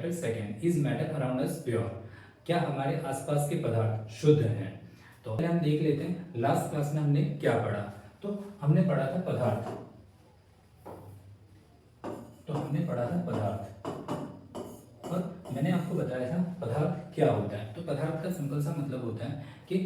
Chapter second, is matter around us pure? क्या हमारे आसपास के पदार्थ शुद्ध हैं? तो पहले हम देख लेते हैं लास्ट क्लास में हमने क्या पढ़ा। तो हमने पढ़ा था पदार्थ, और मैंने आपको बताया था पदार्थ क्या होता है। तो पदार्थ का सिंपल सा मतलब होता है कि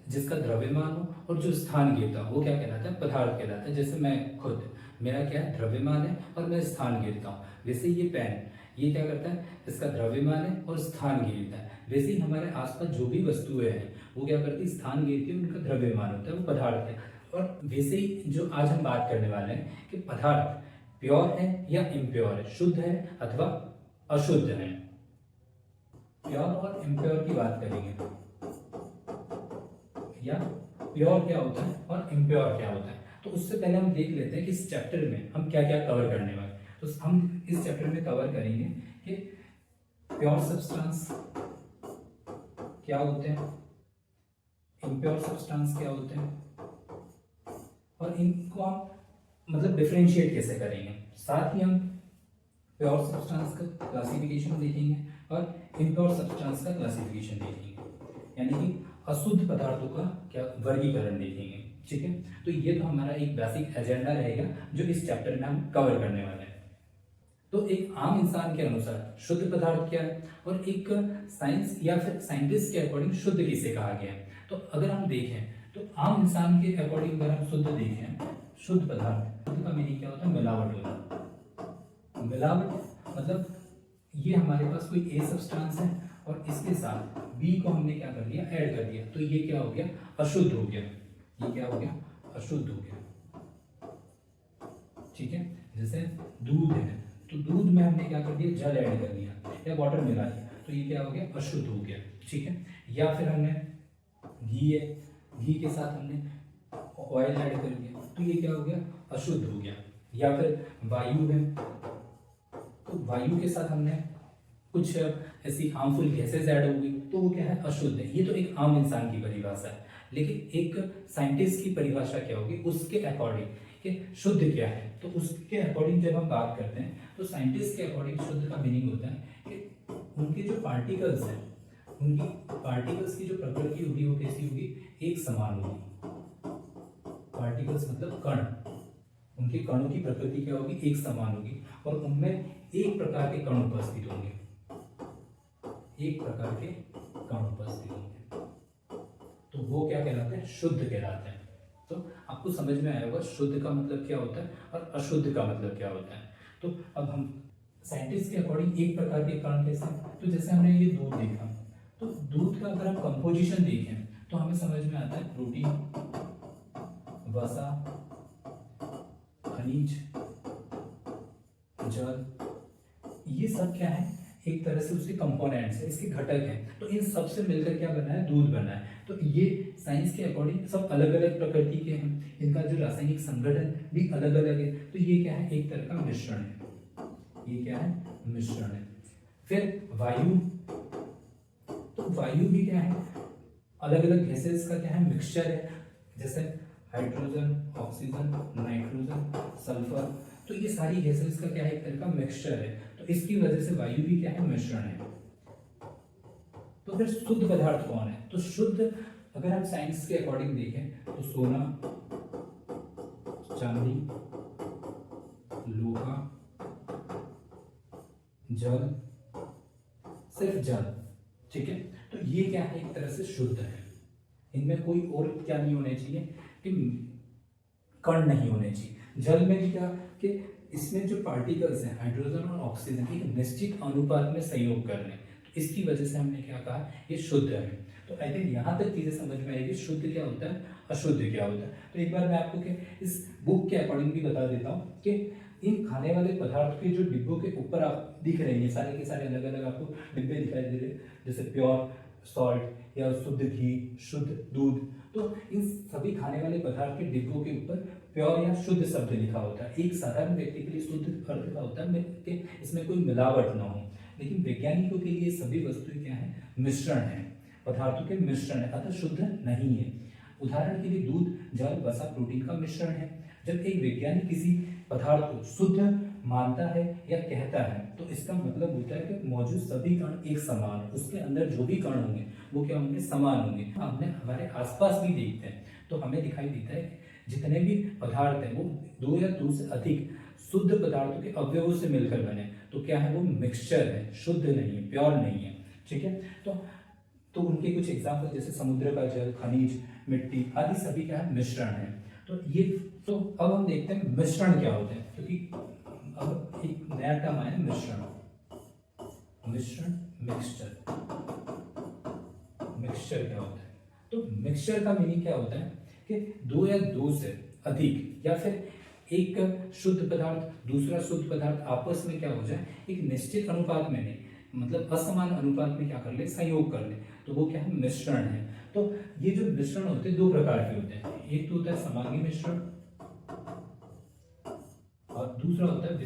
जिसका द्रव्यमान हो और जो स्थान घेरता हो वो क्या कहलाता है? पदार्थ कहलाता है। जैसे मैं खुद, मेरा क्या है? द्रव्यमान है और मैं स्थान घेरता हूँ। वैसे ये पेन, ये क्या करता है? इसका द्रव्यमान है और स्थान घेरता है। वैसे ही हमारे आसपास जो भी वस्तुएं हैं वो क्या करती है? स्थान घेरती है, उनका द्रव्यमान होता है, वो पदार्थ है। और वैसे ही जो आज हम बात करने वाले हैं कि पदार्थ प्योर है या इम्प्योर है, शुद्ध है अथवा अशुद्ध है। प्योर और इम्प्योर की बात करेंगे, या प्योर क्या होता है और इम्प्योर क्या होता है। तो उससे पहले हम देख लेते हैं कि इस चैप्टर में हम क्या क्या कवर करने वाले। तो हम इस चैप्टर में कवर करेंगे कि प्योर सब्सटेंस क्या होते हैं, इम्प्योर सब्सटेंस क्या होते हैं, और इनको हम मतलब डिफरेंशिएट कैसे करेंगे। साथ ही हम प्योर सब्सटेंस का क्लासिफिकेशन देखेंगे और इम्प्योर सब्सटेंस का क्लासिफिकेशन देखेंगे, यानी कि अशुद्ध पदार्थों का क्या वर्गीकरण देखेंगे। ठीक है, तो ये तो हमारा एक बेसिक एजेंडा रहेगा जो इस चैप्टर में हम कवर करने वाले हैं। तो एक आम इंसान के अनुसार शुद्ध पदार्थ क्या है, और एक साइंस या फिर साइंटिस्ट के अकॉर्डिंग शुद्ध किसे कहा गया है। तो अगर हम देखें तो आम इंसान के अकॉर्डिंग अगर हम शुद्ध देखें, शुद्ध पदार्थ, शुद्ध का मीनिंग क्या होता है? मिलावट होता। मिलावट मतलब ये हमारे पास कोई ए सब्सटेंस है और इसके साथ बी को हमने क्या कर दिया? ऐड कर दिया, तो ये क्या हो गया? अशुद्ध हो गया। ये क्या हो गया? अशुद्ध हो गया। ठीक है, जैसे दूध है तो दूध में हमने क्या कर दिया? जल ऐड कर दिया या वाटर मिला दिया, तो ये क्या हो गया? अशुद्ध हो गया। ठीक है, या फिर हमने घी है, घी के साथ हमने ऑयल ऐड कर दिया, तो ये क्या हो गया? अशुद्ध हो गया। या फिर वायु है, तो वायु के साथ हमने कुछ ऐसी हार्मफुल गैसेस ऐड हो गई, तो वो क्या है? अशुद्ध है। ये तो एक आम इंसान की परिभाषा है, लेकिन एक साइंटिस्ट की परिभाषा क्या होगी उसके अकॉर्डिंग कि शुद्ध क्या है। तो उसके अकॉर्डिंग जब हम बात करते हैं तो साइंटिस्ट के अकॉर्डिंग शुद्ध का मीनिंग होता है कि उनके जो पार्टिकल्स हैं, उनकी पार्टिकल्स की जो प्रकृति होगी वो कैसी होगी? एक समान होगी। पार्टिकल्स मतलब कण, उनके कणों की प्रकृति क्या होगी? एक समान होगी, और उनमें एक प्रकार के कण उपस्थित होंगे, एक प्रकार के कण उपस्थित होंगे, तो वो क्या कहलाते हैं? शुद्ध कहलाते हैं। तो आपको समझ में आया होगा शुद्ध का मतलब क्या होता है और अशुद्ध का मतलब क्या होता है। तो अब हम साइंटिस्ट के अकॉर्डिंग एक प्रकार के कण कैसे, तो जैसे हमने ये दूध देखा, तो दूध का अगर हम कंपोजिशन देखें तो हमें समझ में आता है प्रोटीन, वसा, खनिज, जल, ये सब क्या है? एक तरह से उसके कंपोनेंट्स है, इसके घटक हैं। तो इन सब से मिलकर क्या बना है? दूध बना है। तो ये साइंस के अकॉर्डिंग सब अलग अलग प्रकृति के हैं, इनका जो रासायनिक संगठन भी अलग अलग है। तो ये क्या है? एक तरह का मिश्रण है। ये क्या है? मिश्रण है। फिर वायु, तो वायु भी क्या है? अलग अलग गैसेस का क्या है? मिक्सचर है, जैसे हाइड्रोजन, ऑक्सीजन, नाइट्रोजन, सल्फर, तो ये सारी गैसेस का क्या है? एक तरह का मिक्सचर है। तो इसकी वजह से वायु भी क्या है? मिश्रण है। तो फिर शुद्ध पदार्थ कौन है? तो शुद्ध अगर हम साइंस के अकॉर्डिंग देखें तो सोना, चांदी, लोहा, जल, सिर्फ जल। ठीक है, तो ये क्या है? एक तरह से शुद्ध है। इनमें कोई और क्या नहीं होने चाहिए कि कण नहीं होने चाहिए। जल में भी क्या कि इसमें जो पार्टिकल्स हैं हाइड्रोजन और ऑक्सीजन एक निश्चित अनुपात में संयोग कर रहे हैं, तो इसकी वजह से हमने क्या कहा? ये शुद्ध है। तो आई थिंक यहाँ तक चीजें समझ में आएगी शुद्ध क्या होता है, अशुद्ध क्या होता है। तो एक बार मैं आपको इस बुक के अकॉर्डिंग भी बता देता हूँ कि इन खाने वाले पदार्थ के जो डिब्बों के ऊपर आप दिख रहे हैं, सारे के सारे अलग अलग आपको डिब्बे दिखाई दे रहे हैं, जैसे प्योर सॉल्ट या शुद्ध घी, शुद्ध दूध। तो इन सभी खाने वाले पदार्थ के डिब्बों के ऊपर प्योर या शुद्ध शब्द लिखा होता है। एक साधारण व्यक्ति के लिए शुद्ध अर्थ का होता है कि इसमें कोई मिलावट ना हो, लेकिन वैज्ञानिकों के लिए सभी वस्तुएं क्या है? मिश्रण है, पदार्थों के मिश्रण है, अतः शुद्ध नहीं है। उदाहरण के लिए दूध, जल, वसा, प्रोटीन का मिश्रण है। जब एक वैज्ञानिक किसी पदार्थ को शुद्ध मानता है या कहता है, तो इसका मतलब होता है कि मौजूद सभी कण एक समान, उसके अंदर जो भी कण होंगे वो क्या होंगे, समान होंगे। हमने हमारे आसपास भी देखते हैं तो हमें दिखाई देता है कि जितने भी पदार्थ हैं वो दो या दो से अधिक शुद्ध पदार्थों के अवयवों से मिलकर बने, तो क्या है, वो मिक्सचर है, शुद्ध नहीं है, प्योर नहीं है। ठीक है, तो उनके कुछ एग्जाम्पल जैसे समुद्र का जल, खनिज, मिट्टी आदि सभी क्या है, मिश्रण है। तो अब हम देखते हैं मिश्रण क्या होते हैं, क्योंकि अब एक नया टर्म आया मिश्रण, मिक्सचर। मिक्सचर क्या होता है, तो मिक्सचर का मीनिंग क्या होता है कि दो या दो से अधिक या फिर एक शुद्ध पदार्थ दूसरा शुद्ध पदार्थ आपस में क्या हो जाए, एक निश्चित अनुपात में नहीं, मतलब असमान अनुपात में क्या कर ले, संयोग कर ले, तो वो क्या है, मिश्रण है। तो ये जो मिश्रण होते हैं दो प्रकार के होते हैं, एक तो होता है समांगी मिश्रण और दूसरा होता है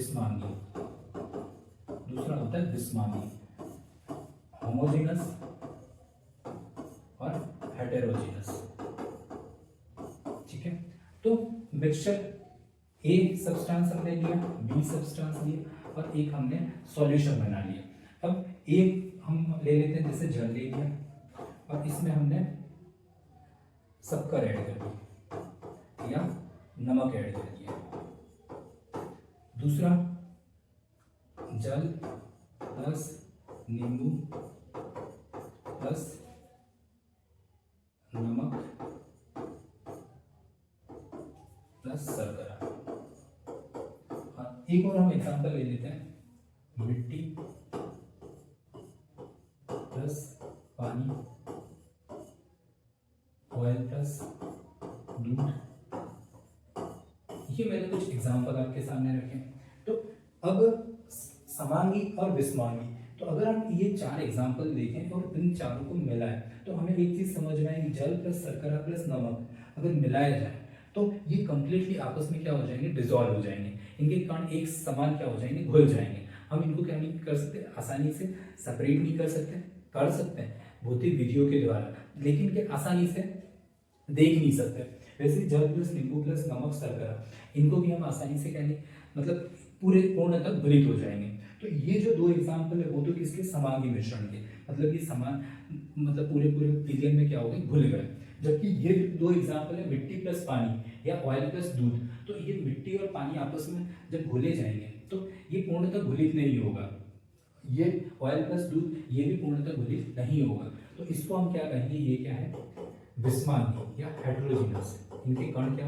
विषमांगी। होमोजेनस और हेटेरोजेनस। ठीक है, तो मिक्सचर ए सब्सटेंस हमने लिया, बी सब्सटेंस लिया और एक हमने सॉल्यूशन बना लिया। अब एक हम ले लेते हैं, जैसे जल ले लिया और इसमें हमने शक्कर ऐड कर दी या नमक ऐड कर दिया। दूसरा जल प्लस नींबू प्लस नमक प्लस शर्करा। एक और हम एग्जांपल ले लेते हैं, मिट्टी प्लस पानी, ऑयल प्लस दूध। ये मैंने कुछ एग्जांपल आपके सामने रखे। तो अब समांगी और विषमांगी, तो अगर हम ये चार एग्जांपल देखें और इन चारों को मिलाएं तो हमें एक चीज समझ में आएगी, जल प्लस शर्करा प्लस नमक अगर मिलाया जाए तो ये कंप्लीटली आपस में क्या हो जाएंगे, डिसॉल्व हो जाएंगे, इनके कण एक समान क्या हो जाएंगे, घुल जाएंगे। हम इनको क्या नहीं कर सकते, आसानी से सेपरेट नहीं कर सकते, कर सकते हैं भौतिक विधियों के द्वारा, लेकिन के आसानी से देख नहीं सकते। वैसे जल प्लस नींबू प्लस नमक शर्करा, इनको भी हम आसानी से क्या नहीं, मतलब पूरे पूर्णतः घुलित हो जाएंगे। तो ये जो दो एग्जाम्पल है वो तो किसके, समांगी मिश्रण के, मतलब ये समान, मतलब पूरे पीरियड में क्या हो गए, घुल गए। जबकि ये दो एग्जाम्पल है मिट्टी प्लस पानी या ऑयल प्लस दूध, तो ये मिट्टी और पानी आपस में जब घुले जाएंगे तो ये पूर्णतः घुलित नहीं होगा, ये ऑयल प्लस दूध ये भी पूर्णतः घुलित नहीं होगा। तो इसको हम क्या कहेंगे, ये क्या है, विषमांगी या हेटेरोजेनस। इनके कण क्या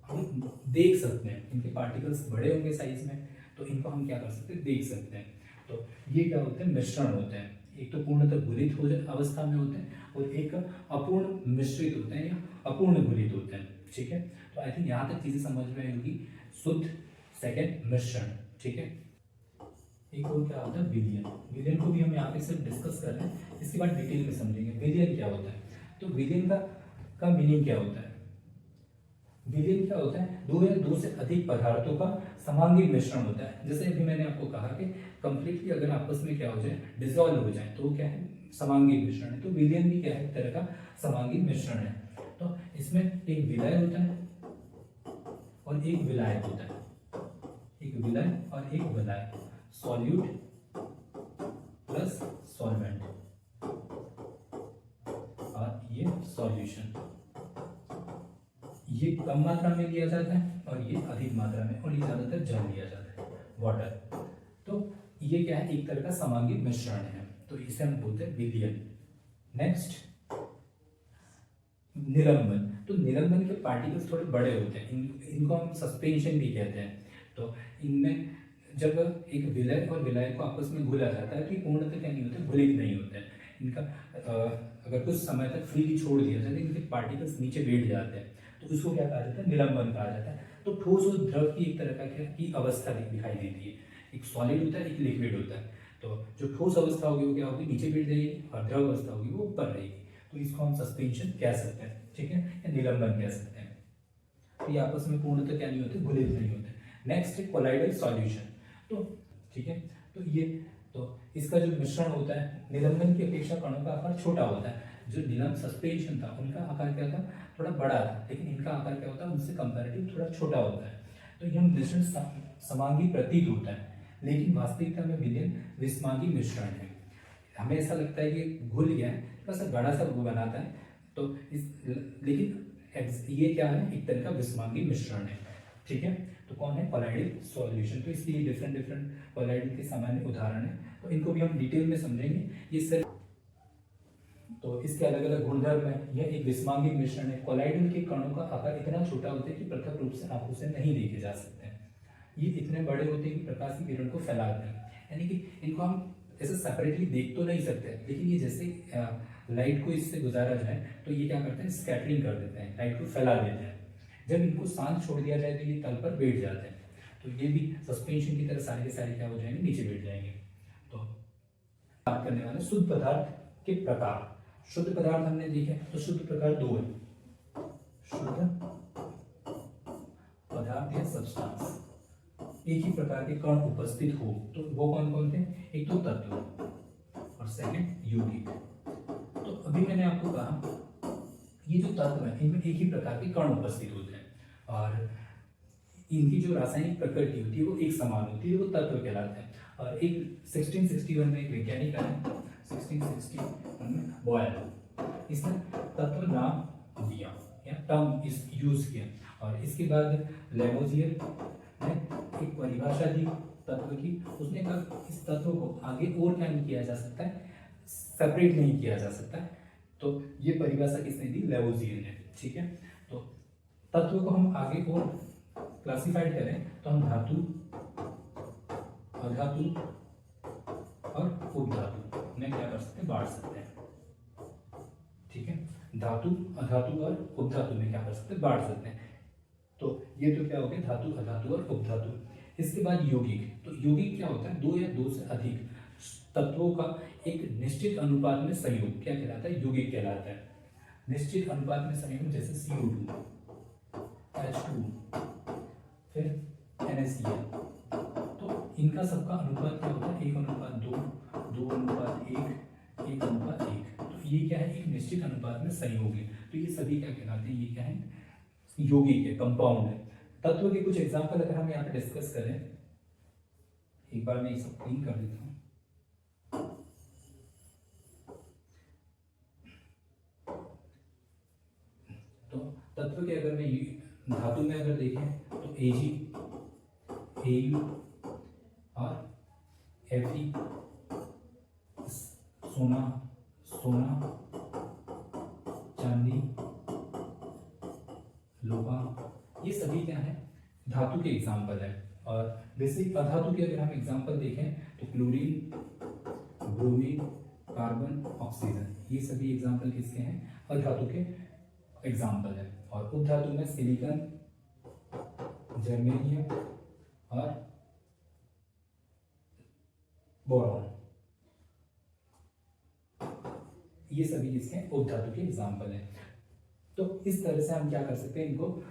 हम देख सकते हैं, इनके पार्टिकल्स बड़े होंगे साइज में, तो इनको हम क्या कर सकते हैं, देख सकते हैं। तो ये क्या होते हैं, मिश्रण होते हैं, एक तो पूर्णतः घुलित हो अवस्था में होते हैं और एक अपूर्ण मिश्रित होते हैं या अपूर्ण घुलित होते हैं। ठीक है, तो आई थिंक यहाँ तक चीजें समझ में आएगी, शुद्ध, सेकंड मिश्रण। ठीक है, एक और क्या होता है, विलयन। विलयन को भी हम यहाँ पे सिर्फ डिस्कस कर रहे हैं, इसके बाद डिटेल में समझेंगे विलयन क्या होता है। तो विलयन का मीनिंग क्या होता है, विलयन क्या होता है, दो या दो से अधिक पदार्थों का समांगी मिश्रण होता है। जैसे अभी मैंने आपको कहा कि कंप्लीटली अगर आपस में क्या हो जाए, डिसॉल्व हो जाए, तो क्या है, समांगी मिश्रण है। तो विलयन भी क्या है, एक तरह का समांगी मिश्रण है। तो इसमें एक विलय होता है और एक विलायक होता है, एक विलय और एक विलायक, सॉल्यूट प्लस सॉल्वेंट और ये सॉल्यूशन। ये कम मात्रा में लिया जाता है और ये अधिक मात्रा में, और ये ज्यादातर जल लिया जाता है, वाटर। तो ये क्या है, एक तरह का समांगी मिश्रण है, तो इसे हम बोलते हैं विलयन। नेक्स्ट निलंबन। तो निलंबन के पार्टिकल्स थोड़े बड़े होते हैं, इनको हम सस्पेंशन भी कहते हैं। तो इनमें जब एक विलय और विलायक को आपस में घुला जाता है तो ये पूर्णतः क्या नहीं होते, घुलित नहीं होते हैं। इनका अगर कुछ समय तक फ्रीली छोड़ दिया जाए तो इनके पार्टिकल्स नीचे बैठ जाते हैं, तो इसको क्या कहा जाता है, निलंबन कहा जाता है। तो ठोस और द्रव की एक तरह का क्या की अवस्था दिखाई देती है, एक सॉलिड होता है, एक लिक्विड होता है। तो जो ठोस अवस्था होगी वो क्या होगी, नीचे बैठ जाएगी, और द्रव अवस्था होगी वो ऊपर रहेगी, तो इसको हम सस्पेंशन कह सकते हैं। ठीक है, या निलंबन कह सकते हैं। तो ये आपस में पूर्णतः क्या नहीं होते, घुलित नहीं होते। नेक्स्ट है कोलाइडल सॉल्यूशन। तो ठीक है, तो ये तो इसका जो मिश्रण होता है, निलंबन की अपेक्षा कणों का आकार छोटा होता है। जो निलंब सस्पेंशन था उनका आकार क्या था, थोड़ा बड़ा था, लेकिन इनका आकार क्या होता है, उनसे कंपैरेटिव थोड़ा छोटा होता है। तो ये हम मिश्रण समांगी प्रतीत होता है, लेकिन वास्तविकता में विलयन विषमांगी मिश्रण है। हमें ऐसा लगता है कि घुल गया है, थोड़ा सा गाढ़ा सा बनाता है, तो लेकिन ये क्या है, एक तरह का विषमांगी मिश्रण है। ठीक है, तो कौन है, कोलाइडल सॉल्यूशन। तो इसलिए डिफरेंट डिफरेंट कोलाइडल के सामान्य उदाहरण है, तो इनको भी हम डिटेल में समझेंगे। ये सर तो इसके अलग अलग गुणधर्म है। यह एक विषमांगी मिश्रण है। कोलाइडल के कणों का आकार इतना छोटा होता है कि प्रत्यक्ष रूप से आंखों से नहीं देखे जा सकते हैं। ये इतने बड़े होते हैं कि प्रकाश की किरण को फैलाते हैं, यानी कि इनको हम ऐसे सेपरेटली देख तो नहीं सकते, लेकिन ये जैसे लाइट को इससे गुजारा जाए तो ये क्या करते हैं, स्कैटरिंग कर देते हैं, लाइट को फैला देते हैं। जब इनको शांत छोड़ दिया जाए तो ये तल पर बैठ जाते हैं, तो ये भी सस्पेंशन की तरह सारे के सारे क्या हो जाएंगे, नीचे बैठ जाएंगे। तो बात करने वाले शुद्ध पदार्थ के प्रकार। शुद्ध पदार्थ हमने देखे तो शुद्ध प्रकार दो है, शुद्ध पदार्थ या सब्सटेंस, एक ही प्रकार के कण उपस्थित हो तो वो कौन कौन थे, एक तो तत्व और सेकंड यौगिक। तो अभी मैंने आपको कहा ये जो तत्व है इनमें एक ही प्रकार के कण उपस्थित होते हैं और इनकी जो रासायनिक प्रकृति होती है वो एक समान होती है, वो तत्व कहलाते हैं। और एक 1661 में एक वैज्ञानिक आया, 1661 में बॉयल, इसने तत्व नाम दिया या टर्म इस यूज किया, और इसके बाद लेवोजियर ने एक परिभाषा दी तत्व की। उसने कहा इस तत्व को आगे और क्या नहीं किया जा सकता है, सेपरेट नहीं किया जा सकता है। तो ये परिभाषा किसने दी, लेवोजियर ने। ठीक है, तो तत्व को हम आगे और क्लासिफाइड करें तो हम धातु, अधातु और उपधातु में क्या कर सकते हैं, बांट सकते हैं। ठीक है, धातु, अधातु और उपधातु में क्या कर सकते हैं, बांट सकते हैं। तो ये तो क्या हो गया, धातु, अधातु और उपधातु। इसके बाद यौगिक। तो यौगिक क्या होता है, दो या दो से अधिक तत्वों का एक निश्चित अनुपात में संयोग क्या कहलाता है, यौगिक कहलाता है। निश्चित अनुपात में संयोग जैसे CO2, H2, फिर NaCl। तो इनका सबका अनुपात क्या होता है, 1:2, 2:1, 1:1। तो ये क्या है, एक निश्चित अनुपात में संयोग है। तो ये सभी क्या कहलाते हैं, ये क्या है, यौगिक है, कंपाउंड है। तत्व के कुछ एग्जांपल अगर हम यहाँ पे डिस्कस करें, एक बार मैं ये सब क्लीन कर देता हूँ। तो तत्व के अगर मैं धातु में अगर देखें तो Ag, Au और Fe, सोना, चांदी, लोहा, ये सभी क्या है, धातु के एग्जाम्पल है। और वैसे अधातु के अगर हम एग्जाम्पल देखें तो क्लोरीन, ब्रोमीन, कार्बन, ऑक्सीजन, ये सभी एग्जाम्पल किसके हैं, अधातु के एग्जाम्पल है। और उपधातु में सिलिकॉन, जर्मेनियम और बोरॉन, ये सभी किसके हैं, उपधातु के एग्जाम्पल है। तो इस तरह से हम क्या कर सकते हैं, इनको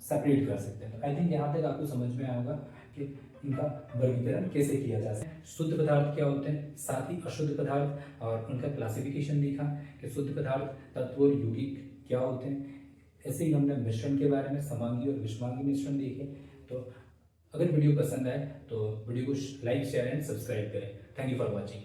सेपरेट कर सकते हैं। तो आई थिंक यहाँ तक आपको समझ में आएगा कि इनका वर्गीकरण कैसे किया जा सकता है। शुद्ध पदार्थ क्या होते हैं, साथ ही अशुद्ध पदार्थ और उनका क्लासिफिकेशन देखा कि शुद्ध पदार्थ, तत्व और यौगिक क्या होते हैं। ऐसे ही हमने मिश्रण के बारे में समांगी और विषमांगी मिश्रण देखे। तो अगर वीडियो पसंद आए तो वीडियो को लाइक, शेयर एंड सब्सक्राइब करें। Thank you for watching.